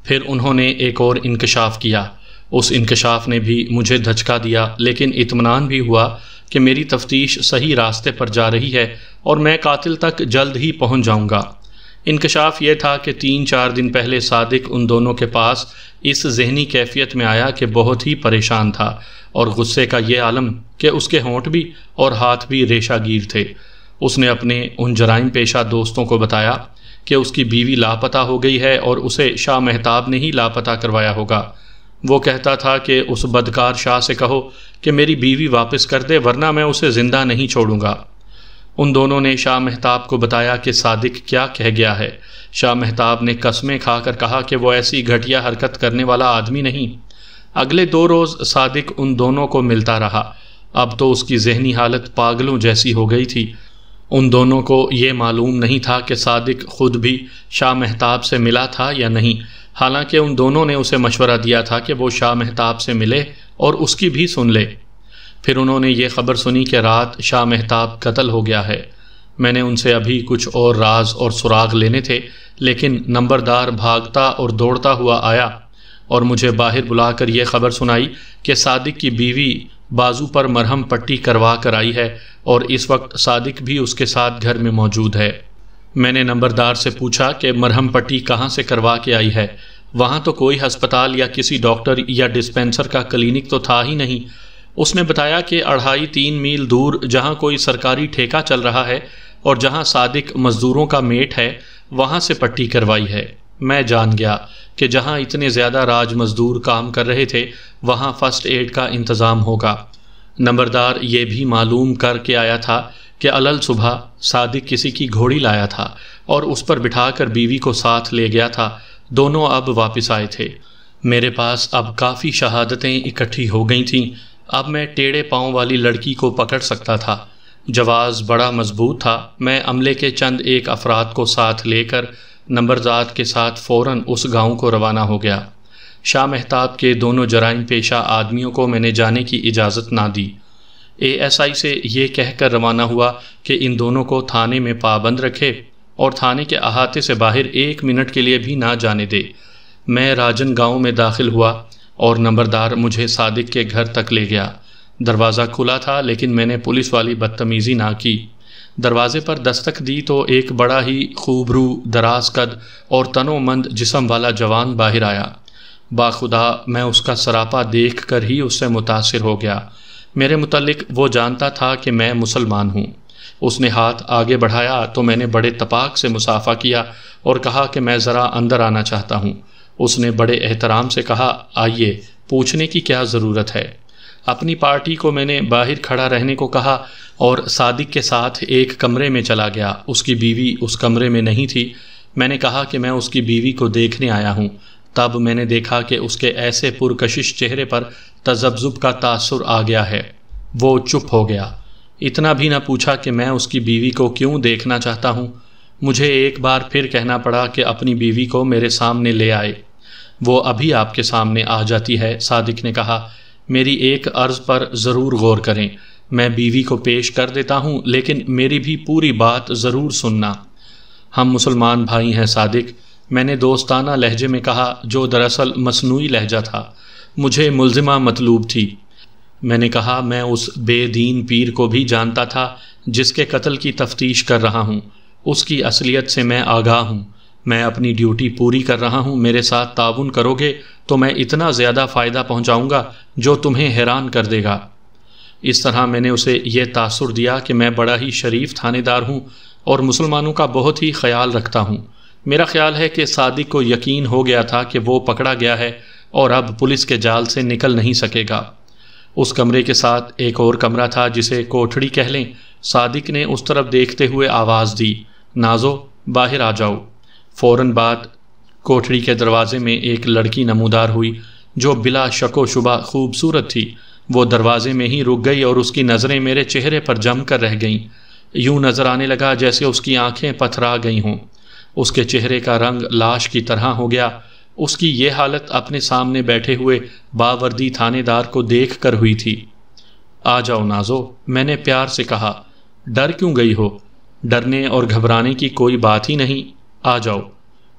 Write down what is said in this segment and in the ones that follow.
پھر انہوں نے ایک اور انکشاف کیا۔ اس انکشاف نے بھی مجھے دھچکا دیا، لیکن اطمینان بھی ہوا کہ میری تفتیش صحیح راستے پر جا رہی ہے اور میں قاتل تک جلد ہی پہنچ جاؤں گا۔ انکشاف یہ تھا کہ 3-4 دن پہلے صادق ان دونوں کے پاس اس ذہنی کیفیت میں آیا کہ بہت ہی پریشان تھا، اور غصے کا یہ عالم کہ اس کے ہونٹ بھی اور ہاتھ بھی ریشہ گیر تھے۔ اس نے اپنے ان جرائم پیشہ دوستوں کو بتایا کہ اس کی بیوی لاپتہ ہو گئی ہے اور اسے شاہ مہتاب نے ہی لاپتہ کروایا ہوگا۔ وہ کہتا تھا کہ اس بدکار شاہ سے کہو کہ میری بیوی واپس کر دے، ورنہ میں اسے زندہ نہیں چھوڑوں گا۔ ان دونوں نے شاہ مہتاب کو بتایا کہ صادق کیا کہہ گیا ہے۔ شاہ مہتاب نے قسمیں کھا کر کہا کہ وہ ایسی گھٹیا حرکت کرنے والا آدمی نہیں۔ اگلے 2 روز صادق ان دونوں کو ملتا رہا۔ اب تو اس کی ذہنی حالت پاگلوں جیسی ہو گئی تھی۔ ان دونوں کو یہ معلوم نہیں تھا کہ صادق خود بھی شاہ مہتاب سے ملا تھا یا نہیں، حالانکہ ان دونوں نے اسے مشورہ دیا تھا کہ وہ شاہ مہتاب سے ملے اور اس کی بھی سن لے۔ پھر انہوں نے یہ خبر سنی کہ رات شاہ مہتاب قتل ہو گیا ہے۔ میں نے ان سے ابھی کچھ اور راز اور سراغ لینے تھے، لیکن نمبردار بھاگتا اور دوڑتا ہوا آیا اور مجھے باہر بلا کر یہ خبر سنائی کہ صادق کی بیوی بازو پر مرہم پٹی کروا کر آئی ہے اور اس وقت صادق بھی اس کے ساتھ گھر میں موجود ہے۔ میں نے نمبردار سے پوچھا کہ مرہم پٹی کہاں سے کروا کے آئی ہے؟ وہاں تو کوئی ہسپتال یا کسی ڈاکٹر یا ڈسپینسر کا کلینک تو تھا ہی نہیں۔ اس نے بتایا کہ 2.5-3 میل دور جہاں کوئی سرکاری ٹھیکہ چل رہا ہے اور جہاں صادق مزدوروں کا میٹ ہے، وہاں سے پٹی کروائی ہے۔ میں جان گیا کہ جہاں اتنے زیادہ راج مزدور کام کر رہے تھے وہاں فرسٹ ایڈ کا انتظام ہوگا۔ نمبردار یہ بھی معلوم کر کے آیا تھا کہ علل صبح صادق کسی کی گھوڑی لایا تھا اور اس پر بٹھا کر بیوی کو ساتھ لے گیا تھا۔ دونوں اب واپس آئے تھے۔ میرے پاس اب کافی شہادتیں اکٹھی ہو گئی تھیں۔ اب میں ٹیڑے پاؤں والی لڑکی کو پکڑ سکتا تھا۔ جواز بڑا مضبوط تھا۔ میں عملے کے چند ایک افراد کو ساتھ لے کر نمبرزاد کے ساتھ فوراً اس گاؤں کو روانہ ہو گیا۔ شاہ مہتاب کے دونوں جرائم پیشہ آدمیوں کو میں نے جانے کی اجازت نہ دی۔ ASI سے یہ کہہ کر روانہ ہوا کہ ان دونوں کو تھانے میں پابند رکھے اور تھانے کے احاطے سے باہر 1 منٹ کے لیے بھی نہ جانے دے۔ میں راجن گاؤں میں داخل ہوا اور نمبردار مجھے صادق کے گھر تک لے گیا۔ دروازہ کھلا تھا، لیکن میں نے پولیس والی بدتمیزی نہ کی۔ دروازے پر دستک دی تو ایک بڑا ہی خوبرو، دراز قد اور تنو مند جسم والا جوان باہر آیا۔ باخدا میں اس کا سراپا دیکھ کر ہی اس سے متاثر ہو گیا۔ میرے متعلق وہ جانتا تھا کہ میں مسلمان ہوں۔ اس نے ہاتھ آگے بڑھایا تو میں نے بڑے تپاک سے مصافحہ کیا اور کہا کہ میں ذرا اندر آنا چاہتا ہوں۔ اس نے بڑے احترام سے کہا، آئیے، پوچھنے کی کیا ضرورت ہے؟ اپنی پارٹی کو میں نے باہر کھڑا رہنے کو کہا اور صادق کے ساتھ ایک کمرے میں چلا گیا۔ اس کی بیوی اس کمرے میں نہیں تھی۔ میں نے کہا کہ میں اس کی بیوی کو دیکھنے آیا ہوں۔ تب میں نے دیکھا کہ اس کے ایسے پرکشش چہرے پر تذبذب کا تاثر آ گیا ہے۔ وہ چپ ہو گیا۔ اتنا بھی نہ پوچھا کہ میں اس کی بیوی کو کیوں دیکھنا چاہتا ہوں۔ مجھے ایک بار پھر کہنا پڑا کہ اپنی بیوی کو میرے سامنے لے آئے۔ وہ ابھی آپ کے سامنے آ جاتی ہے، صادق نے کہا۔ میری ایک عرض پر ضرور غور کریں۔ میں بیوی کو پیش کر دیتا ہوں، لیکن میری بھی پوری بات ضرور سننا۔ ہم مسلمان بھائی ہیں صادق، میں نے دوستانہ لہجے میں کہا، جو دراصل مصنوعی لہجہ تھا۔ مجھے ملزمہ مطلوب تھی۔ میں نے کہا، میں اس بے دین پیر کو بھی جانتا تھا جس کے قتل کی تفتیش کر رہا ہوں۔ اس کی اصلیت سے میں آگاہ ہوں۔ میں اپنی ڈیوٹی پوری کر رہا ہوں۔ میرے ساتھ تعاون کرو گے تو میں اتنا زیادہ فائدہ پہنچاؤں گا جو تمہیں حیران کر دے گا۔ اس طرح میں نے اسے یہ تاثر دیا کہ میں بڑا ہی شریف تھانے دار ہوں اور مسلمانوں کا بہت ہی خیال رکھتا ہوں۔ میرا خیال ہے کہ صادق کو یقین ہو گیا تھا کہ وہ پکڑا گیا ہے اور اب پولیس کے جال سے نکل نہیں سکے گا۔ اس کمرے کے ساتھ ایک اور کمرہ تھا جسے کوٹھڑی کہہ لیں۔ صادق نے اس طرف دیکھتے ہوئے آواز دی، نازو، باہر آ جاؤ۔ فوراً بعد کوٹھڑی کے دروازے میں ایک لڑکی نمودار ہوئی جو بلا شک و شبہ خوبصورت تھی۔ وہ دروازے میں ہی رک گئی اور اس کی نظریں میرے چہرے پر جم کر رہ گئیں۔ یوں نظر آنے لگا جیسے اس کی آنکھیں پتھرا گئی ہوں۔ اس کے چہرے کا رنگ لاش کی طرح ہو گیا۔ اس کی یہ حالت اپنے سامنے بیٹھے ہوئے باوردی تھانے دار کو دیکھ کر ہوئی تھی۔ آ جاؤ نازو، میں نے پیار سے کہا۔ ڈر کیوں گئی ہو؟ ڈرنے اور گھبرانے کی کوئی بات ہی نہیں، آ جاؤ۔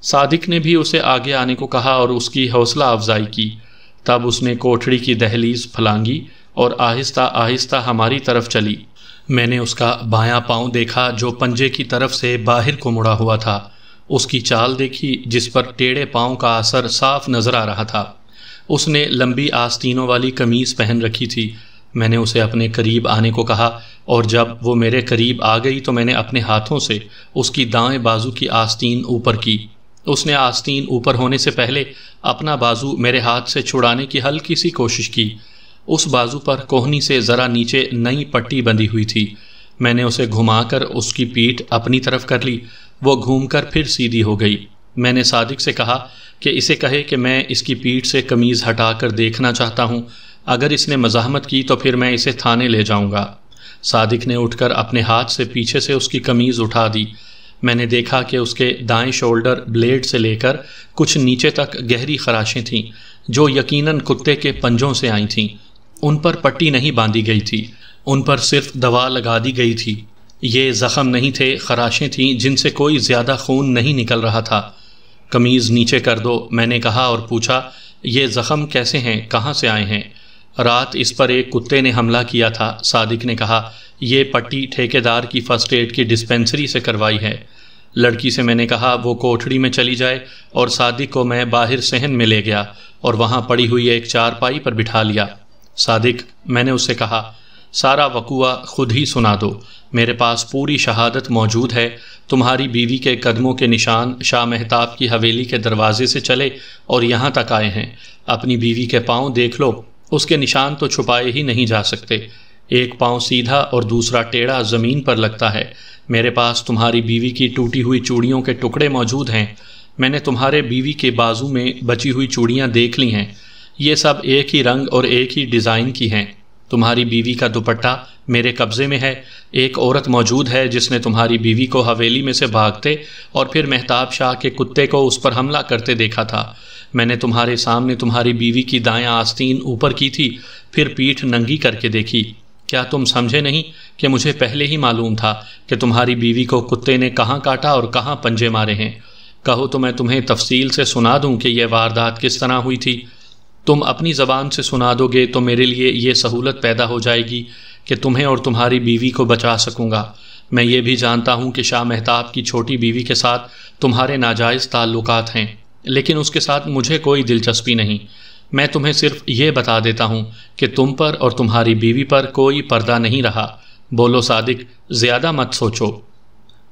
صادق نے بھی اسے آگے آنے کو کہا اور اس کی حوصلہ افزائی کی۔ تب اس نے کوٹھڑی کی دہلیز پھلانگی اور آہستہ آہستہ ہماری طرف چلی۔ میں نے اس کا بایاں پاؤں دیکھا جو پنجے کی طرف سے باہر کو مڑا ہوا تھا۔ اس کی چال دیکھی جس پر ٹیڑھے پاؤں کا اثر صاف نظر آ رہا تھا۔ اس نے لمبی آستینوں والی قمیض پہن رکھی تھی۔ میں نے اسے اپنے قریب آنے کو کہا اور جب وہ میرے قریب آ گئی تو میں نے اپنے ہاتھوں سے اس کی دائیں بازو کی آستین اوپر کی۔ اس نے آستین اوپر ہونے سے پہلے اپنا بازو میرے ہاتھ سے چھڑانے کی ہلکی سی کوشش کی۔ اس بازو پر کوہنی سے ذرا نیچے نئی پٹی بندھی ہوئی تھی۔ میں نے اسے گھما کر اس کی پیٹھ اپنی طرف کر لی۔ وہ گھوم کر پھر سیدھی ہو گئی۔ میں نے صادق سے کہا کہ اسے کہے کہ میں اس کی پیٹھ سے قمیض ہٹا کر دیکھنا چاہتا ہوں۔ اگر اس نے مزاحمت کی تو پھر میں اسے تھانے لے جاؤں گا۔ صادق نے اٹھ کر اپنے ہاتھ سے پیچھے سے اس کی قمیض اٹھا دی۔ میں نے دیکھا کہ اس کے دائیں شولڈر بلیڈ سے لے کر کچھ نیچے تک گہری خراشیں تھیں جو یقیناً کتے کے پنجوں سے آئی تھیں۔ ان پر پٹی نہیں باندھی گئی تھی، ان پر صرف دوا لگا دی گئی تھی۔ یہ زخم نہیں تھے، خراشیں تھیں جن سے کوئی زیادہ خون نہیں نکل رہا تھا۔ قمیض نیچے کر دو، میں نے کہا اور پوچھا، یہ زخم کیسے ہیں، کہاں سے آئے ہیں؟ رات اس پر ایک کتے نے حملہ کیا تھا، صادق نے کہا۔ یہ پٹی ٹھیکیدار کی فرسٹ ایڈ کی ڈسپینسری سے کروائی ہے۔ لڑکی سے میں نے کہا وہ کوٹھڑی میں چلی جائے اور صادق کو میں باہر صحن میں لے گیا اور وہاں پڑی ہوئی ایک چارپائی پر بٹھا لیا۔ صادق، میں نے اس سے کہا، سارا وقوعہ خود ہی سنا دو۔ میرے پاس پوری شہادت موجود ہے۔ تمہاری بیوی کے قدموں کے نشان شاہ مہتاب کی حویلی کے دروازے سے چلے اور یہاں تک آئے ہیں۔ اپنی بیوی کے پاؤں دیکھ لو، اس کے نشان تو چھپائے ہی نہیں جا سکتے۔ ایک پاؤں سیدھا اور دوسرا ٹیڑھا زمین پر لگتا ہے۔ میرے پاس تمہاری بیوی کی ٹوٹی ہوئی چوڑیوں کے ٹکڑے موجود ہیں۔ میں نے تمہارے بیوی کے بازو میں بچی ہوئی چوڑیاں دیکھ لی ہیں۔ یہ سب ایک ہی رنگ اور ایک ہی ڈیزائن کی ہیں۔ تمہاری بیوی کا دوپٹہ میرے قبضے میں ہے۔ ایک عورت موجود ہے جس نے تمہاری بیوی کو حویلی میں سے بھاگتے اور پھر مہتاب شاہ کے کتے کو اس پر حملہ کرتے دیکھا تھا۔ میں نے تمہارے سامنے تمہاری بیوی کی دائیں آستین اوپر کی تھی، پھر پیٹھ ننگی کر کے دیکھی۔ کیا تم سمجھے نہیں کہ مجھے پہلے ہی معلوم تھا کہ تمہاری بیوی کو کتے نے کہاں کاٹا اور کہاں پنجے مارے ہیں؟ کہو تو میں تمہیں تفصیل سے سنا دوں کہ یہ واردات کس طرح ہوئی تھی۔ تم اپنی زبان سے سنا دو گے تو میرے لیے یہ سہولت پیدا ہو جائے گی کہ تمہیں اور تمہاری بیوی کو بچا سکوں گا۔ میں یہ بھی جانتا ہوں کہ شاہ مہتاب کی چھوٹی بیوی کے ساتھ تمہارے ناجائز تعلقات ہیں، لیکن اس کے ساتھ مجھے کوئی دلچسپی نہیں۔ میں تمہیں صرف یہ بتا دیتا ہوں کہ تم پر اور تمہاری بیوی پر کوئی پردہ نہیں رہا۔ بولو صادق، زیادہ مت سوچو۔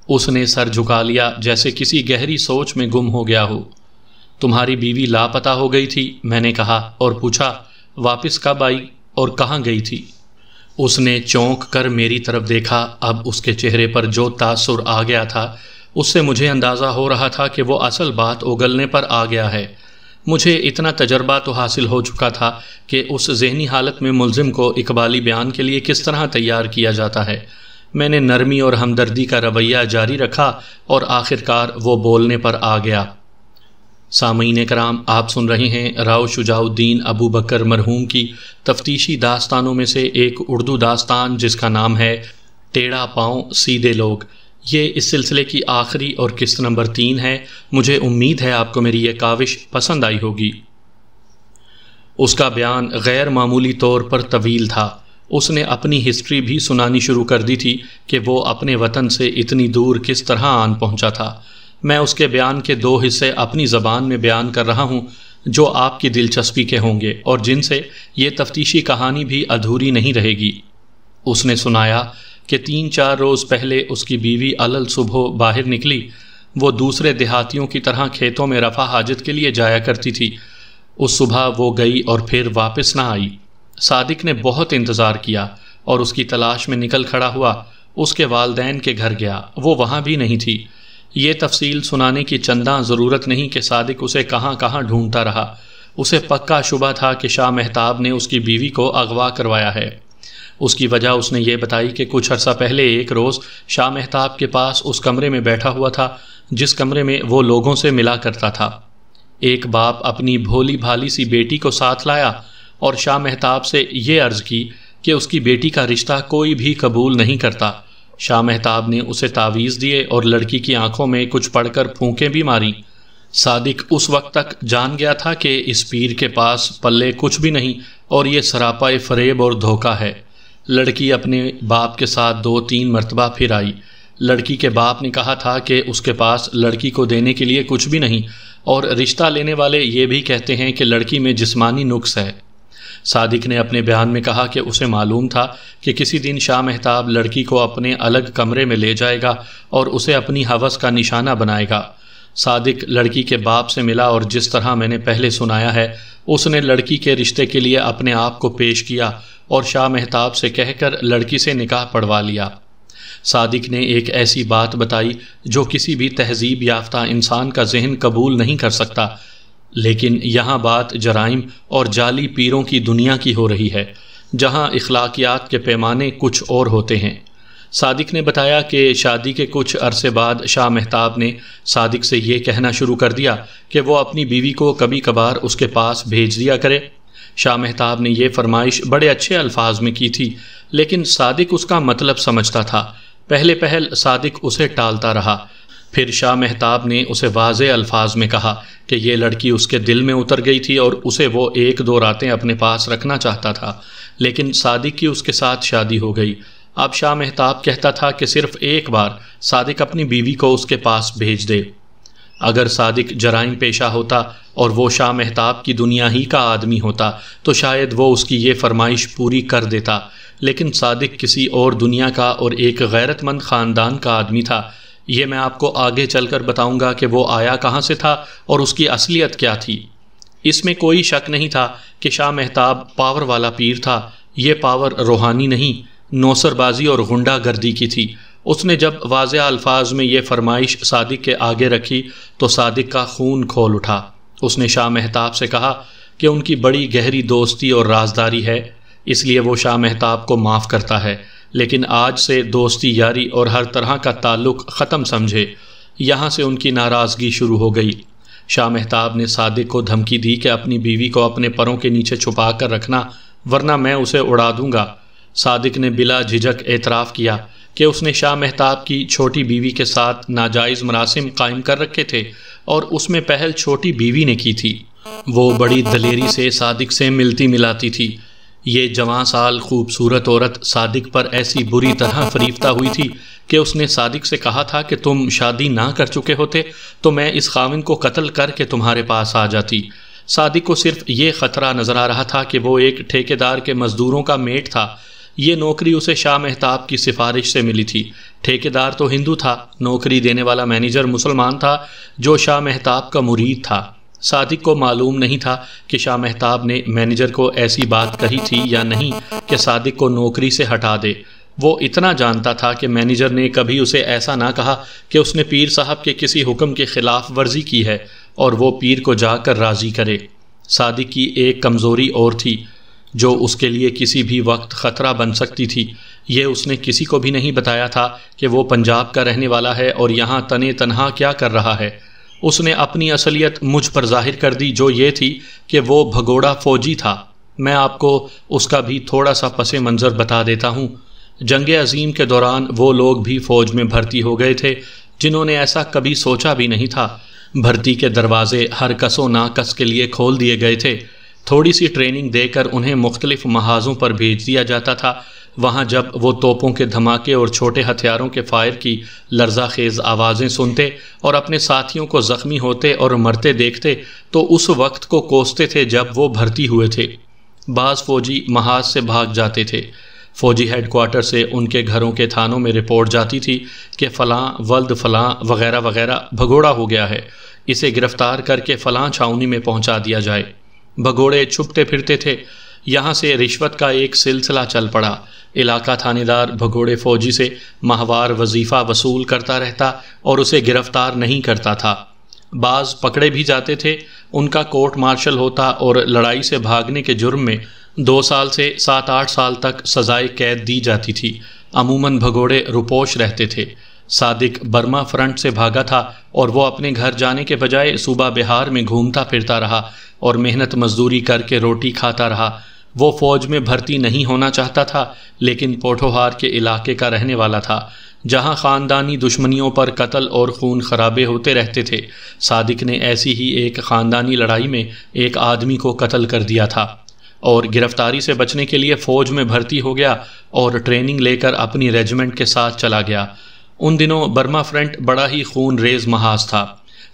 اس نے سر جھکا لیا جیسے کسی گہری سوچ میں گم ہو گیا ہو۔ تمہاری بیوی لاپتہ ہو گئی تھی، میں نے کہا اور پوچھا، واپس کب آئی اور کہاں گئی تھی؟ اس نے چونک کر میری طرف دیکھا۔ اب اس کے چہرے پر جو تاثر آ گیا تھا اس سے مجھے اندازہ ہو رہا تھا کہ وہ اصل بات اگلنے پر آ گیا ہے۔ مجھے اتنا تجربہ تو حاصل ہو چکا تھا کہ اس ذہنی حالت میں ملزم کو اقبالی بیان کے لیے کس طرح تیار کیا جاتا ہے۔ میں نے نرمی اور ہمدردی کا رویہ جاری رکھا اور آخرکار وہ بولنے پر آ گیا۔ سامعین کرام، آپ سن رہے ہیں راؤ شجاع الدین ابو بکر مرحوم کی تفتیشی داستانوں میں سے ایک اردو داستان جس کا نام ہے ٹیڑھا پاؤں سیدھے لوگ۔ یہ اس سلسلے کی آخری اور قسط نمبر 3 ہے۔ مجھے امید ہے آپ کو میری یہ کاوش پسند آئی ہوگی۔ اس کا بیان غیر معمولی طور پر طویل تھا۔ اس نے اپنی ہسٹری بھی سنانی شروع کر دی تھی کہ وہ اپنے وطن سے اتنی دور کس طرح آن پہنچا تھا۔ میں اس کے بیان کے 2 حصے اپنی زبان میں بیان کر رہا ہوں جو آپ کی دلچسپی کے ہوں گے اور جن سے یہ تفتیشی کہانی بھی ادھوری نہیں رہے گی۔ اس نے سنایا کہ 3-4 روز پہلے اس کی بیوی علل صبح باہر نکلی۔ وہ دوسرے دیہاتیوں کی طرح کھیتوں میں رفع حاجت کے لیے جایا کرتی تھی۔ اس صبح وہ گئی اور پھر واپس نہ آئی۔ صادق نے بہت انتظار کیا اور اس کی تلاش میں نکل کھڑا ہوا۔ اس کے والدین کے گھر گیا، وہ وہاں بھی نہیں تھی۔ یہ تفصیل سنانے کی چنداں ضرورت نہیں کہ صادق اسے کہاں کہاں ڈھونڈتا رہا۔ اسے پکا شبہ تھا کہ شاہ مہتاب نے اس کی بیوی کو اغوا کروایا ہے۔ اس کی وجہ اس نے یہ بتائی کہ کچھ عرصہ پہلے ایک روز شاہ مہتاب کے پاس اس کمرے میں بیٹھا ہوا تھا جس کمرے میں وہ لوگوں سے ملا کرتا تھا۔ ایک باپ اپنی بھولی بھالی سی بیٹی کو ساتھ لایا اور شاہ مہتاب سے یہ عرض کی کہ اس کی بیٹی کا رشتہ کوئی بھی قبول نہیں کرتا۔ شاہ مہتاب نے اسے تعویذ دیے اور لڑکی کی آنکھوں میں کچھ پڑھ کر پھونکیں بھی ماریں۔ صادق اس وقت تک جان گیا تھا کہ اس پیر کے پاس پلے کچھ بھی نہیں اور یہ سراپا فریب اور دھوکہ ہے۔ لڑکی اپنے باپ کے ساتھ 2-3 مرتبہ پھر آئی۔ لڑکی کے باپ نے کہا تھا کہ اس کے پاس لڑکی کو دینے کے لیے کچھ بھی نہیں، اور رشتہ لینے والے یہ بھی کہتے ہیں کہ لڑکی میں جسمانی نقص ہے۔ صادق نے اپنے بیان میں کہا کہ اسے معلوم تھا کہ کسی دن شاہ مہتاب لڑکی کو اپنے الگ کمرے میں لے جائے گا اور اسے اپنی ہوس کا نشانہ بنائے گا۔ صادق لڑکی کے باپ سے ملا اور جس طرح میں نے پہلے سنایا ہے اس نے لڑکی کے رشتے کے لیے اپنے آپ کو پیش کیا اور شاہ مہتاب سے کہہ کر لڑکی سے نکاح پڑھوا لیا۔ صادق نے ایک ایسی بات بتائی جو کسی بھی تہذیب یافتہ انسان کا ذہن قبول نہیں کر سکتا، لیکن یہاں بات جرائم اور جعلی پیروں کی دنیا کی ہو رہی ہے، جہاں اخلاقیات کے پیمانے کچھ اور ہوتے ہیں۔ صادق نے بتایا کہ شادی کے کچھ عرصے بعد شاہ مہتاب نے صادق سے یہ کہنا شروع کر دیا کہ وہ اپنی بیوی کو کبھی کبھار اس کے پاس بھیج دیا کرے۔ شاہ مہتاب نے یہ فرمائش بڑے اچھے الفاظ میں کی تھی، لیکن صادق اس کا مطلب سمجھتا تھا۔ پہل صادق اسے ٹالتا رہا، پھر شاہ مہتاب نے اسے واضح الفاظ میں کہا کہ یہ لڑکی اس کے دل میں اتر گئی تھی اور اسے وہ 1-2 راتیں اپنے پاس رکھنا چاہتا تھا، لیکن صادق کی اس کے ساتھ شادی ہو گئی۔ اب شاہ مہتاب کہتا تھا کہ صرف ایک بار صادق اپنی بیوی کو اس کے پاس بھیج دے۔ اگر صادق جرائم پیشہ ہوتا اور وہ شاہ مہتاب کی دنیا ہی کا آدمی ہوتا تو شاید وہ اس کی یہ فرمائش پوری کر دیتا، لیکن صادق کسی اور دنیا کا اور ایک غیرت مند خاندان کا آدمی تھا۔ یہ میں آپ کو آگے چل کر بتاؤں گا کہ وہ آیا کہاں سے تھا اور اس کی اصلیت کیا تھی۔ اس میں کوئی شک نہیں تھا کہ شاہ مہتاب پاور والا پیر تھا۔ یہ پاور روحانی نہیں، نوسر بازی اور غنڈہ گردی کی تھی۔ اس نے جب واضح الفاظ میں یہ فرمائش صادق کے آگے رکھی تو صادق کا خون کھول اٹھا۔ اس نے شاہ مہتاب سے کہا کہ ان کی بڑی گہری دوستی اور رازداری ہے، اس لیے وہ شاہ مہتاب کو معاف کرتا ہے، لیکن آج سے دوستی یاری اور ہر طرح کا تعلق ختم سمجھے۔ یہاں سے ان کی ناراضگی شروع ہو گئی۔ شاہ مہتاب نے صادق کو دھمکی دی کہ اپنی بیوی کو اپنے پروں کے نیچے چھپا کر رکھنا ورنہ میں اسے اڑا دوں گا۔ صادق نے بلا جھجک اعتراف کیا کہ اس نے شاہ مہتاب کی چھوٹی بیوی کے ساتھ ناجائز مراسم قائم کر رکھے تھے اور اس میں پہل چھوٹی بیوی نے کی تھی۔ وہ بڑی دلیری سے صادق سے ملتی ملاتی تھی۔ یہ جوان سال خوبصورت عورت صادق پر ایسی بری طرح فریفتہ ہوئی تھی کہ اس نے صادق سے کہا تھا کہ تم شادی نہ کر چکے ہوتے تو میں اس خاوند کو قتل کر کے تمہارے پاس آ جاتی۔ صادق کو صرف یہ خطرہ نظر آ رہا تھا کہ وہ ایک ٹھیکیدار کے مزدوروں کا میٹ تھا۔ یہ نوکری اسے شاہ مہتاب کی سفارش سے ملی تھی۔ ٹھیکیدار تو ہندو تھا، نوکری دینے والا مینیجر مسلمان تھا جو شاہ مہتاب کا مرید تھا۔ صادق کو معلوم نہیں تھا کہ شاہ مہتاب نے مینیجر کو ایسی بات کہی تھی یا نہیں کہ صادق کو نوکری سے ہٹا دے۔ وہ اتنا جانتا تھا کہ مینیجر نے کبھی اسے ایسا نہ کہا کہ اس نے پیر صاحب کے کسی حکم کے خلاف ورزی کی ہے اور وہ پیر کو جا کر راضی کرے۔ صادق کی ایک کمزوری اور تھی جو اس کے لیے کسی بھی وقت خطرہ بن سکتی تھی۔ یہ اس نے کسی کو بھی نہیں بتایا تھا کہ وہ پنجاب کا رہنے والا ہے اور یہاں تنے تنہا کیا کر رہا ہے۔ اس نے اپنی اصلیت مجھ پر ظاہر کر دی جو یہ تھی کہ وہ بھگوڑا فوجی تھا۔ میں آپ کو اس کا بھی تھوڑا سا پس منظر بتا دیتا ہوں۔ جنگ عظیم کے دوران وہ لوگ بھی فوج میں بھرتی ہو گئے تھے جنہوں نے ایسا کبھی سوچا بھی نہیں تھا۔ بھرتی کے دروازے ہر کس و ناکس کے لیے کھول دیے گئے تھے۔ تھوڑی سی ٹریننگ دے کر انہیں مختلف محاذوں پر بھیج دیا جاتا تھا۔ وہاں جب وہ توپوں کے دھماکے اور چھوٹے ہتھیاروں کے فائر کی لرزہ خیز آوازیں سنتے اور اپنے ساتھیوں کو زخمی ہوتے اور مرتے دیکھتے تو اس وقت کو کوستے تھے جب وہ بھرتی ہوئے تھے۔ بعض فوجی محاذ سے بھاگ جاتے تھے۔ فوجی ہیڈ کوارٹر سے ان کے گھروں کے تھانوں میں رپورٹ جاتی تھی کہ فلاں ولد فلاں وغیرہ وغیرہ بھگوڑا ہو گیا ہے، اسے گرفتار کر کے فلاں چھاؤنی میں پہنچا دیا جائے۔ بھگوڑے چھپتے پھرتے تھے۔ یہاں سے رشوت کا ایک سلسلہ چل پڑا۔ علاقہ تھانے دار بھگوڑے فوجی سے ماہوار وظیفہ وصول کرتا رہتا اور اسے گرفتار نہیں کرتا تھا۔ بعض پکڑے بھی جاتے تھے، ان کا کورٹ مارشل ہوتا اور لڑائی سے بھاگنے کے جرم میں 2 سال سے 7-8 سال تک سزائے قید دی جاتی تھی۔ عموماً بھگوڑے روپوش رہتے تھے۔ صادق برما فرنٹ سے بھاگا تھا اور وہ اپنے گھر جانے کے بجائے صوبہ بہار میں گھومتا پھرتا رہا اور محنت مزدوری کر کے روٹی کھاتا رہا۔ وہ فوج میں بھرتی نہیں ہونا چاہتا تھا لیکن پوٹھوہار کے علاقے کا رہنے والا تھا۔ جہاں خاندانی دشمنیوں پر قتل اور خون خرابے ہوتے رہتے تھے، صادق نے ایسی ہی ایک خاندانی لڑائی میں ایک آدمی کو قتل کر دیا تھا اور گرفتاری سے بچنے کے لیے فوج میں بھرتی ہو گیا اور ٹریننگ لے کر اپنی ریجمنٹ کے ساتھ چلا گیا۔ ان دنوں برما فرنٹ بڑا ہی خون ریز محاذ تھا۔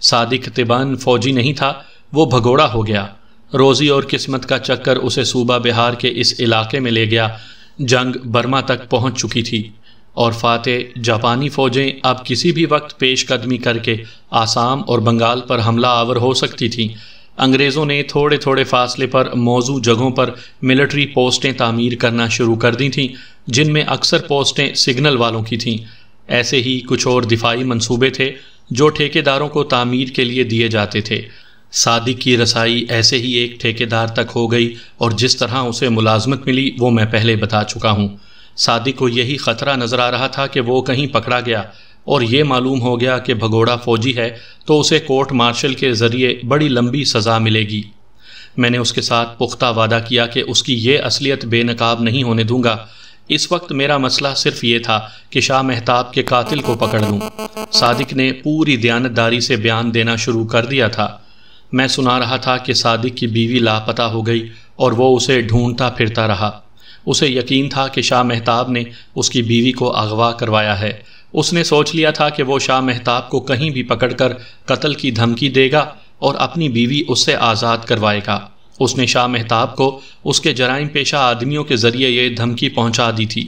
صادق طبعاً فوجی نہیں تھا، وہ بھگوڑا ہو گیا۔ روزی اور قسمت کا چکر اسے صوبہ بہار کے اس علاقے میں لے گیا۔ جنگ برما تک پہنچ چکی تھی اور فاتح جاپانی فوجیں اب کسی بھی وقت پیش قدمی کر کے آسام اور بنگال پر حملہ آور ہو سکتی تھیں۔ انگریزوں نے تھوڑے تھوڑے فاصلے پر موزوں جگہوں پر ملٹری پوسٹیں تعمیر کرنا شروع کر دی تھیں، جن میں اکثر پوسٹیں سگنل والوں کی تھیں۔ ایسے ہی کچھ اور دفاعی منصوبے تھے جو ٹھیکیداروں کو تعمیر کے لیے دیے جاتے تھے۔ صادق کی رسائی ایسے ہی ایک ٹھیکیدار تک ہو گئی اور جس طرح اسے ملازمت ملی وہ میں پہلے بتا چکا ہوں۔ صادق کو یہی خطرہ نظر آ رہا تھا کہ وہ کہیں پکڑا گیا اور یہ معلوم ہو گیا کہ بھگوڑا فوجی ہے تو اسے کورٹ مارشل کے ذریعے بڑی لمبی سزا ملے گی۔ میں نے اس کے ساتھ پختہ وعدہ کیا کہ اس کی یہ اصلیت بے نقاب نہیں ہونے دوں گا۔ اس وقت میرا مسئلہ صرف یہ تھا کہ شاہ مہتاب کے قاتل کو پکڑ لوں۔ صادق نے پوری دیانتداری سے بیان دینا شروع کر دیا تھا۔ میں سنا رہا تھا کہ صادق کی بیوی لاپتہ ہو گئی اور وہ اسے ڈھونڈتا پھرتا رہا۔ اسے یقین تھا کہ شاہ مہتاب نے اس کی بیوی کو اغوا کروایا ہے۔ اس نے سوچ لیا تھا کہ وہ شاہ مہتاب کو کہیں بھی پکڑ کر قتل کی دھمکی دے گا اور اپنی بیوی اس سے آزاد کروائے گا۔ اس نے شاہ مہتاب کو اس کے جرائم پیشہ آدمیوں کے ذریعے یہ دھمکی پہنچا دی تھی۔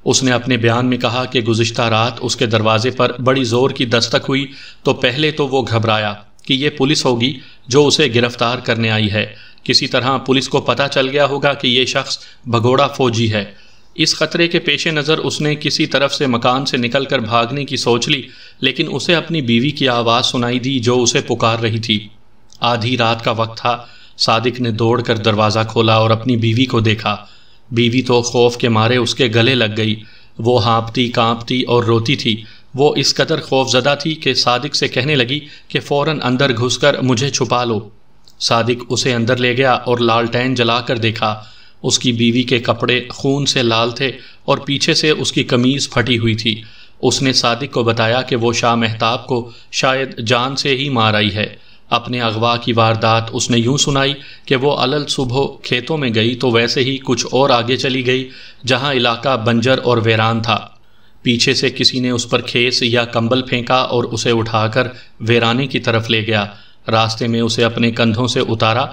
اس نے اپنے بیان میں کہا کہ گزشتہ رات اس کے دروازے پر بڑی زور کی دستک ہوئی تو پہلے تو وہ گھبرایا کہ یہ پولیس ہوگی جو اسے گرفتار کرنے آئی ہے۔ کسی طرح پولیس کو پتہ چل گیا ہوگا کہ یہ شخص بھگوڑا فوجی ہے۔ اس خطرے کے پیش نظر اس نے کسی طرف سے مکان سے نکل کر بھاگنے کی سوچ لی، لیکن اسے اپنی بیوی کی آواز سنائی دی جو اسے پکار رہی تھی۔ آدھی رات کا وقت تھا۔ صادق نے دوڑ کر دروازہ کھولا اور اپنی بیوی کو دیکھا۔ بیوی تو خوف کے مارے اس کے گلے لگ گئی۔ وہ ہانپتی کانپتی اور روتی تھی۔ وہ اس قدر خوف زدہ تھی کہ صادق سے کہنے لگی کہ فوراً اندر گھس کر مجھے چھپا لو۔ صادق اسے اندر لے گیا اور لالٹین جلا کر دیکھا۔ اس کی بیوی کے کپڑے خون سے لال تھے اور پیچھے سے اس کی قمیض پھٹی ہوئی تھی۔ اس نے صادق کو بتایا کہ وہ شاہ مہتاب کو شاید جان سے ہی مار آئی ہے۔ اپنے اغوا کی واردات اس نے یوں سنائی کہ وہ علل صبح کھیتوں میں گئی تو ویسے ہی کچھ اور آگے چلی گئی جہاں علاقہ بنجر اور ویران تھا۔ پیچھے سے کسی نے اس پر کھیس یا کمبل پھینکا اور اسے اٹھا کر ویرانے کی طرف لے گیا۔ راستے میں اسے اپنے کندھوں سے اتارا۔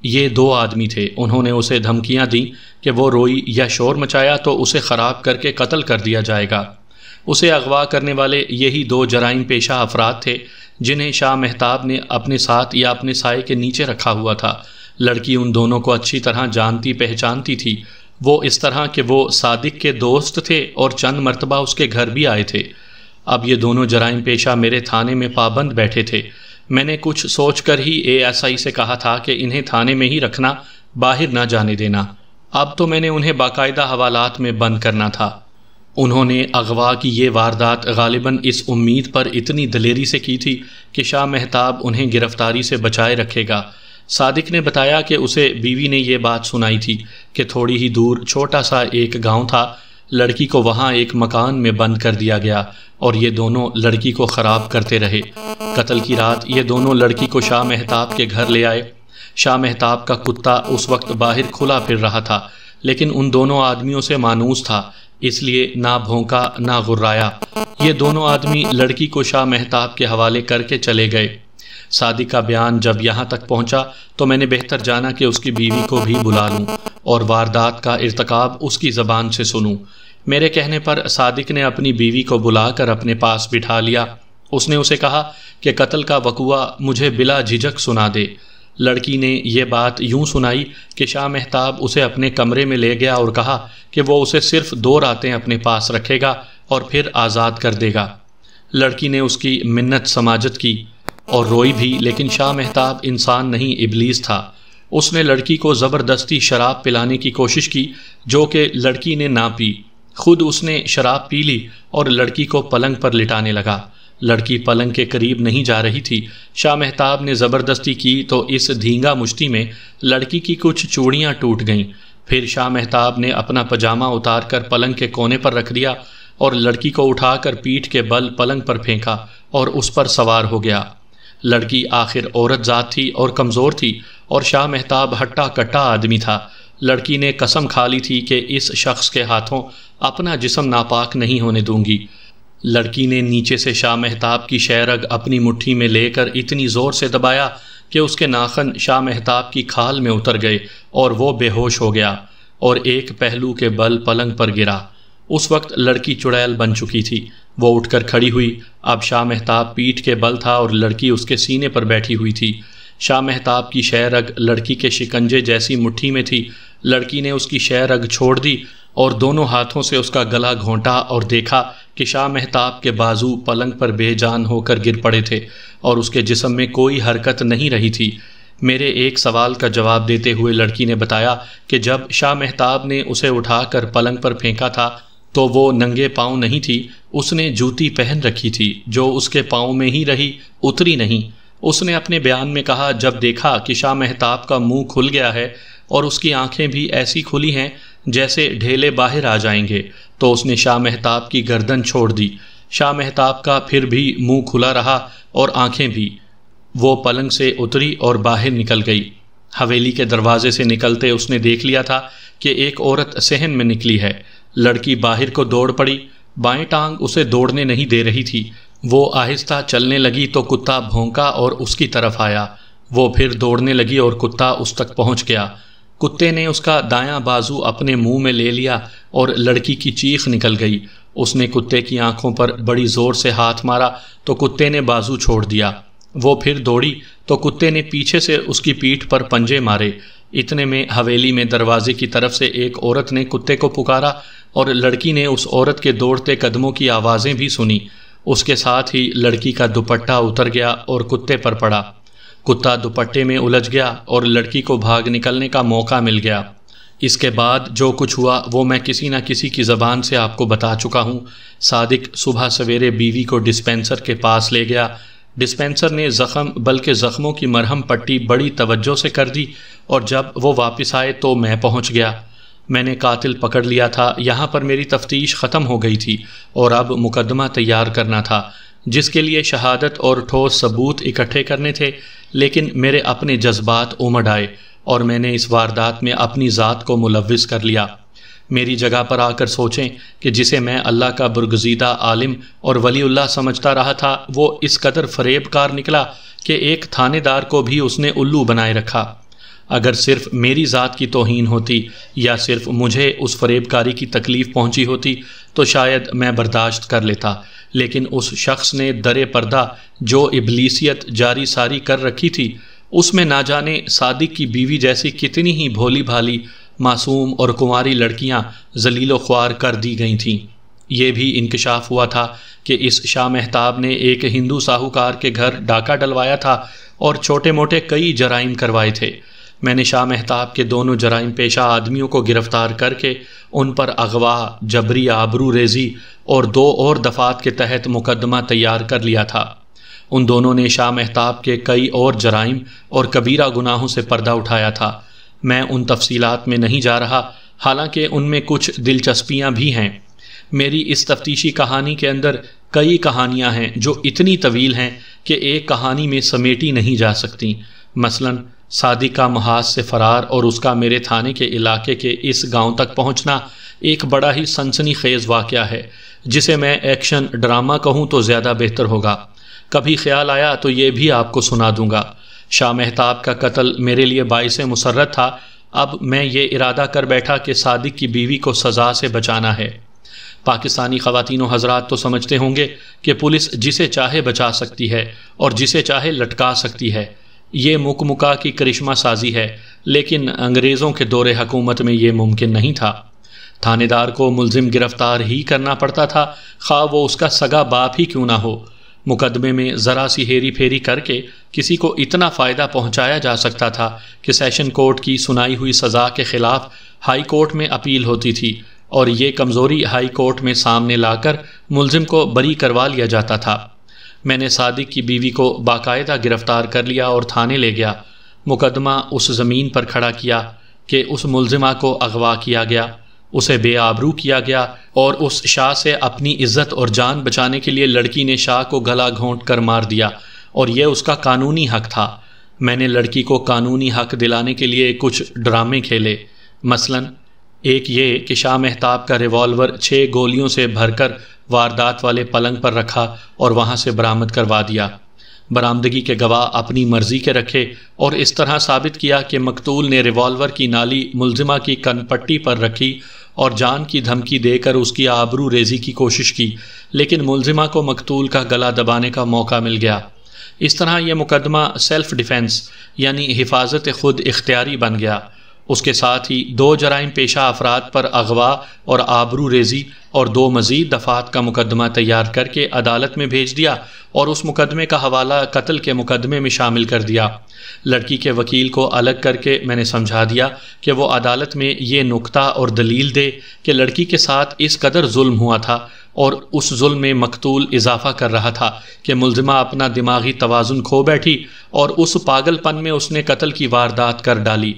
یہ 2 آدمی تھے۔ انہوں نے اسے دھمکیاں دیں کہ وہ روئی یا شور مچایا تو اسے خراب کر کے قتل کر دیا جائے گا۔ اسے اغوا کرنے والے یہی 2 جرائم پیشہ افراد تھے جنہیں شاہ مہتاب نے اپنے ساتھ یا اپنے سائے کے نیچے رکھا ہوا تھا۔ لڑکی ان دونوں کو اچھی طرح جانتی پہچانتی تھی۔ وہ اس طرح کہ وہ صادق کے دوست تھے اور چند مرتبہ اس کے گھر بھی آئے تھے۔ اب یہ دونوں جرائم پیشہ میرے تھانے میں پابند بیٹھے تھے۔ میں نے کچھ سوچ کر ہی ASI سے کہا تھا کہ انہیں تھانے میں ہی رکھنا، باہر نہ جانے دینا۔ اب تو میں نے انہیں باقاعدہ حوالات میں بند کرنا تھا۔ انہوں نے اغوا کی یہ واردات غالباً اس امید پر اتنی دلیری سے کی تھی کہ شاہ مہتاب انہیں گرفتاری سے بچائے رکھے گا۔ صادق نے بتایا کہ اسے بیوی نے یہ بات سنائی تھی کہ تھوڑی ہی دور چھوٹا سا ایک گاؤں تھا۔ لڑکی کو وہاں ایک مکان میں بند کر دیا گیا اور یہ دونوں لڑکی کو خراب کرتے رہے۔ قتل کی رات یہ دونوں لڑکی کو شاہ مہتاب کے گھر لے آئے۔ شاہ مہتاب کا کتا اس وقت باہر کھلا پھر رہا تھا، لیکن ان دونوں آدمیوں سے مانوس تھا، اس لیے نہ بھونکا نہ غرایا۔ یہ دونوں آدمی لڑکی کو شاہ مہتاب کے حوالے کر کے چلے گئے۔ صادق کا بیان جب یہاں تک پہنچا تو میں نے بہتر جانا کہ اس کی بیوی کو بھی بلا لوں اور واردات کا ارتکاب اس کی زبان سے سنوں۔ میرے کہنے پر صادق نے اپنی بیوی کو بلا کر اپنے پاس بٹھا لیا۔ اس نے اسے کہا کہ قتل کا وقوعہ مجھے بلا جھجک سنا دے۔ لڑکی نے یہ بات یوں سنائی کہ شاہ مہتاب اسے اپنے کمرے میں لے گیا اور کہا کہ وہ اسے صرف 2 راتیں اپنے پاس رکھے گا اور پھر آزاد کر دے گا۔ لڑکی نے اس کی منت سماجت کی اور روئی بھی، لیکن شاہ مہتاب انسان نہیں ابلیس تھا۔ اس نے لڑکی کو زبردستی شراب پلانے کی کوشش کی جو کہ لڑکی نے نہ پی۔ خود اس نے شراب پی لی اور لڑکی کو پلنگ پر لٹانے لگا۔ لڑکی پلنگ کے قریب نہیں جا رہی تھی۔ شاہ مہتاب نے زبردستی کی تو اس دھینگا مشتی میں لڑکی کی کچھ چوڑیاں ٹوٹ گئیں۔ پھر شاہ مہتاب نے اپنا پجامہ اتار کر پلنگ کے کونے پر رکھ دیا اور لڑکی کو اٹھا کر پیٹھ کے بل پلنگ پر پھینکا اور اس پر سوار ہو گیا۔ لڑکی آخر عورت ذات تھی اور کمزور تھی، اور شاہ مہتاب ہٹا کٹا آدمی تھا۔ لڑکی نے قسم کھا لی تھی کہ اس شخص کے ہاتھوں اپنا جسم ناپاک نہیں ہونے دوں گی۔ لڑکی نے نیچے سے شاہ مہتاب کی شہرگ اپنی مٹھی میں لے کر اتنی زور سے دبایا کہ اس کے ناخن شاہ مہتاب کی کھال میں اتر گئے اور وہ بے ہوش ہو گیا اور ایک پہلو کے بل پلنگ پر گرا۔ اس وقت لڑکی چڑیل بن چکی تھی۔ وہ اٹھ کر کھڑی ہوئی۔ اب شاہ مہتاب پیٹھ کے بل تھا اور لڑکی اس کے سینے پر بیٹھی ہوئی تھی۔ شاہ مہتاب کی شہ رگ لڑکی کے شکنجے جیسی مٹھی میں تھی۔ لڑکی نے اس کی شہ رگ چھوڑ دی اور دونوں ہاتھوں سے اس کا گلا گھونٹا اور دیکھا کہ شاہ مہتاب کے بازو پلنگ پر بے جان ہو کر گر پڑے تھے اور اس کے جسم میں کوئی حرکت نہیں رہی تھی۔ میرے ایک سوال کا جواب دیتے ہوئے لڑکی نے بتایا کہ جب شاہ مہتاب نے اسے اٹھا کر پلنگ پر پھینکا تھا تو وہ ننگے پاؤں نہیں تھی، اس نے جوتی پہن رکھی تھی جو اس کے پاؤں میں ہی رہی، اتری نہیں۔ اس نے اپنے بیان میں کہا، جب دیکھا کہ شاہ مہتاب کا منہ کھل گیا ہے اور اس کی آنکھیں بھی ایسی کھلی ہیں جیسے ڈھیلے باہر آ جائیں گے، تو اس نے شاہ مہتاب کی گردن چھوڑ دی۔ شاہ مہتاب کا پھر بھی منہ کھلا رہا اور آنکھیں بھی۔ وہ پلنگ سے اتری اور باہر نکل گئی۔ حویلی کے دروازے سے نکلتے اس نے دیکھ لیا تھا کہ ایک عورت صحن میں نکلی ہے۔ لڑکی باہر کو دوڑ پڑی، بائیں ٹانگ اسے دوڑنے نہیں دے رہی تھی۔ وہ آہستہ چلنے لگی تو کتا بھونکا اور اس کی طرف آیا۔ وہ پھر دوڑنے لگی اور کتا اس تک پہنچ گیا۔ کتے نے اس کا دایاں بازو اپنے منہ میں لے لیا اور لڑکی کی چیخ نکل گئی۔ اس نے کتے کی آنکھوں پر بڑی زور سے ہاتھ مارا تو کتے نے بازو چھوڑ دیا۔ وہ پھر دوڑی تو کتے نے پیچھے سے اس کی پیٹھ پر پنجے مارے۔ اتنے میں حویلی میں دروازے کی طرف سے ایک عورت نے کتے کو پکارا اور لڑکی نے اس عورت کے دوڑتے قدموں کی آوازیں بھی سنی۔ اس کے ساتھ ہی لڑکی کا دوپٹہ اتر گیا اور کتے پر پڑا۔ کتا دوپٹے میں الجھ گیا اور لڑکی کو بھاگ نکلنے کا موقع مل گیا۔ اس کے بعد جو کچھ ہوا وہ میں کسی نہ کسی کی زبان سے آپ کو بتا چکا ہوں۔ صادق صبح سویرے بیوی کو ڈسپینسر کے پاس لے گیا۔ ڈسپینسر نے زخم بلکہ زخموں کی مرہم پٹی بڑی توجہ سے کر دی، اور جب وہ واپس آئے تو میں پہنچ گیا۔ میں نے قاتل پکڑ لیا تھا۔ یہاں پر میری تفتیش ختم ہو گئی تھی اور اب مقدمہ تیار کرنا تھا، جس کے لیے شہادت اور ٹھوس ثبوت اکٹھے کرنے تھے، لیکن میرے اپنے جذبات امڈ آئے اور میں نے اس واردات میں اپنی ذات کو ملوث کر لیا۔ میری جگہ پر آ کر سوچیں کہ جسے میں اللہ کا برگزیدہ عالم اور ولی اللہ سمجھتا رہا تھا، وہ اس قدر فریب کار نکلا کہ ایک تھانے دار کو بھی اس نے الو بنائے رکھا۔ اگر صرف میری ذات کی توہین ہوتی یا صرف مجھے اس فریب کاری کی تکلیف پہنچی ہوتی تو شاید میں برداشت کر لیتا، لیکن اس شخص نے در پردہ جو ابلیسیت جاری ساری کر رکھی تھی، اس میں نہ جانے صادق کی بیوی جیسی کتنی ہی بھولی بھالی معصوم اور کنواری لڑکیاں ذلیل و خوار کر دی گئی تھیں۔ یہ بھی انکشاف ہوا تھا کہ اس شاہ مہتاب نے ایک ہندو ساہوکار کے گھر ڈاکہ ڈلوایا تھا اور چھوٹے موٹے کئی جرائم کروائے تھے۔ میں نے شاہ مہتاب کے دونوں جرائم پیشہ آدمیوں کو گرفتار کر کے ان پر اغوا، جبری آبرو ریزی اور 2 اور دفعات کے تحت مقدمہ تیار کر لیا تھا۔ ان دونوں نے شاہ مہتاب کے کئی اور جرائم اور کبیرہ گناہوں سے پردہ اٹھایا تھا۔ میں ان تفصیلات میں نہیں جا رہا، حالانکہ ان میں کچھ دلچسپیاں بھی ہیں۔ میری اس تفتیشی کہانی کے اندر کئی کہانیاں ہیں جو اتنی طویل ہیں کہ ایک کہانی میں سمیٹی نہیں جا سکتی۔ مثلاً صادق کا محاذ سے فرار اور اس کا میرے تھانے کے علاقے کے اس گاؤں تک پہنچنا ایک بڑا ہی سنسنی خیز واقعہ ہے، جسے میں ایکشن ڈرامہ کہوں تو زیادہ بہتر ہوگا۔ کبھی خیال آیا تو یہ بھی آپ کو سنا دوں گا۔ شاہ مہتاب کا قتل میرے لیے باعث مسرت تھا۔ اب میں یہ ارادہ کر بیٹھا کہ صادق کی بیوی کو سزا سے بچانا ہے۔ پاکستانی خواتین و حضرات تو سمجھتے ہوں گے کہ پولیس جسے چاہے بچا سکتی ہے اور جسے چاہے لٹکا سکتی ہے۔ یہ مکہ کی کرشمہ سازی ہے، لیکن انگریزوں کے دور حکومت میں یہ ممکن نہیں تھا۔ تھانے دار کو ملزم گرفتار ہی کرنا پڑتا تھا، خواہ وہ اس کا سگا باپ ہی کیوں نہ ہو۔ مقدمے میں ذرا سی ہیری پھیری کر کے کسی کو اتنا فائدہ پہنچایا جا سکتا تھا کہ سیشن کورٹ کی سنائی ہوئی سزا کے خلاف ہائی کورٹ میں اپیل ہوتی تھی، اور یہ کمزوری ہائی کورٹ میں سامنے لا کر ملزم کو بری کروا لیا جاتا تھا۔ میں نے صادق کی بیوی کو باقاعدہ گرفتار کر لیا اور تھانے لے گیا۔ مقدمہ اس زمین پر کھڑا کیا کہ اس ملزمہ کو اغوا کیا گیا۔ اسے بے آبرو کیا گیا اور اس شاہ سے اپنی عزت اور جان بچانے کے لیے لڑکی نے شاہ کو گلا گھونٹ کر مار دیا، اور یہ اس کا قانونی حق تھا۔ میں نے لڑکی کو قانونی حق دلانے کے لیے کچھ ڈرامے کھیلے، مثلا ایک یہ کہ شاہ مہتاب کا ریوالور 6 گولیوں سے بھر کر واردات والے پلنگ پر رکھا اور وہاں سے برآمد کروا دیا۔ برآمدگی کے گواہ اپنی مرضی کے رکھے اور اس طرح ثابت کیا کہ مقتول نے ریوالور کی نالی ملزمہ کی کن پٹی پر رکھی اور جان کی دھمکی دے کر اس کی آبرو ریزی کی کوشش کی، لیکن ملزمہ کو مقتول کا گلا دبانے کا موقع مل گیا۔ اس طرح یہ مقدمہ سیلف ڈیفنس یعنی حفاظت خود اختیاری بن گیا۔ اس کے ساتھ ہی 2 جرائم پیشہ افراد پر اغوا اور آبرو ریزی اور 2 مزید دفعات کا مقدمہ تیار کر کے عدالت میں بھیج دیا اور اس مقدمے کا حوالہ قتل کے مقدمے میں شامل کر دیا۔ لڑکی کے وکیل کو الگ کر کے میں نے سمجھا دیا کہ وہ عدالت میں یہ نکتہ اور دلیل دے کہ لڑکی کے ساتھ اس قدر ظلم ہوا تھا اور اس ظلم میں مقتول اضافہ کر رہا تھا کہ ملزمہ اپنا دماغی توازن کھو بیٹھی اور اس پاگل پن میں اس نے قتل کی واردات کر ڈالی۔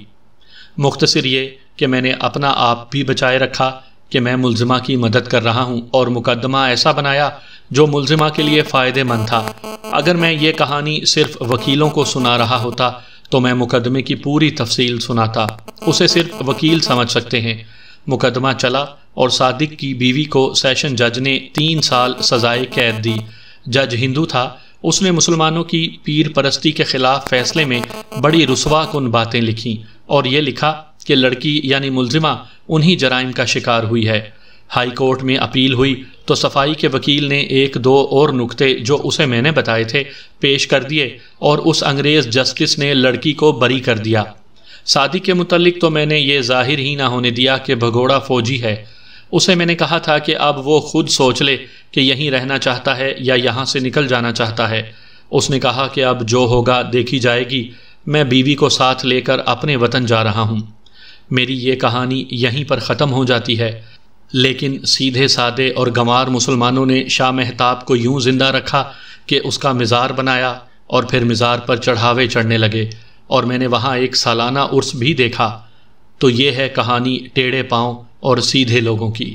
مختصر یہ کہ میں نے اپنا آپ بھی بچائے رکھا کہ میں ملزمہ کی مدد کر رہا ہوں اور مقدمہ ایسا بنایا جو ملزمہ کے لیے فائدہ مند تھا۔ اگر میں یہ کہانی صرف وکیلوں کو سنا رہا ہوتا تو میں مقدمے کی پوری تفصیل سناتا، اسے صرف وکیل سمجھ سکتے ہیں۔ مقدمہ چلا اور صادق کی بیوی کو سیشن جج نے 3 سال سزائے قید دی۔ جج ہندو تھا، اس نے مسلمانوں کی پیر پرستی کے خلاف فیصلے میں بڑی رسوا کن باتیں لکھیں اور یہ لکھا کہ لڑکی یعنی ملزمہ انہی جرائم کا شکار ہوئی ہے۔ ہائی کورٹ میں اپیل ہوئی تو صفائی کے وکیل نے 1-2 اور نکتے جو اسے میں نے بتائے تھے پیش کر دیے اور اس انگریز جسٹس نے لڑکی کو بری کر دیا۔ صادق کے متعلق تو میں نے یہ ظاہر ہی نہ ہونے دیا کہ بھگوڑا فوجی ہے۔ اسے میں نے کہا تھا کہ اب وہ خود سوچ لے کہ یہیں رہنا چاہتا ہے یا یہاں سے نکل جانا چاہتا ہے۔ اس نے کہا کہ اب جو ہوگا دیکھی جائے گی، میں بیوی کو ساتھ لے کر اپنے وطن جا رہا ہوں۔ میری یہ کہانی یہیں پر ختم ہو جاتی ہے، لیکن سیدھے سادے اور گنوار مسلمانوں نے شاہ مہتاب کو یوں زندہ رکھا کہ اس کا مزار بنایا اور پھر مزار پر چڑھاوے چڑھنے لگے، اور میں نے وہاں ایک سالانہ عرس بھی دیکھا۔ تو یہ ہے کہانی ٹیڑھے پاؤں اور سیدھے لوگوں کی۔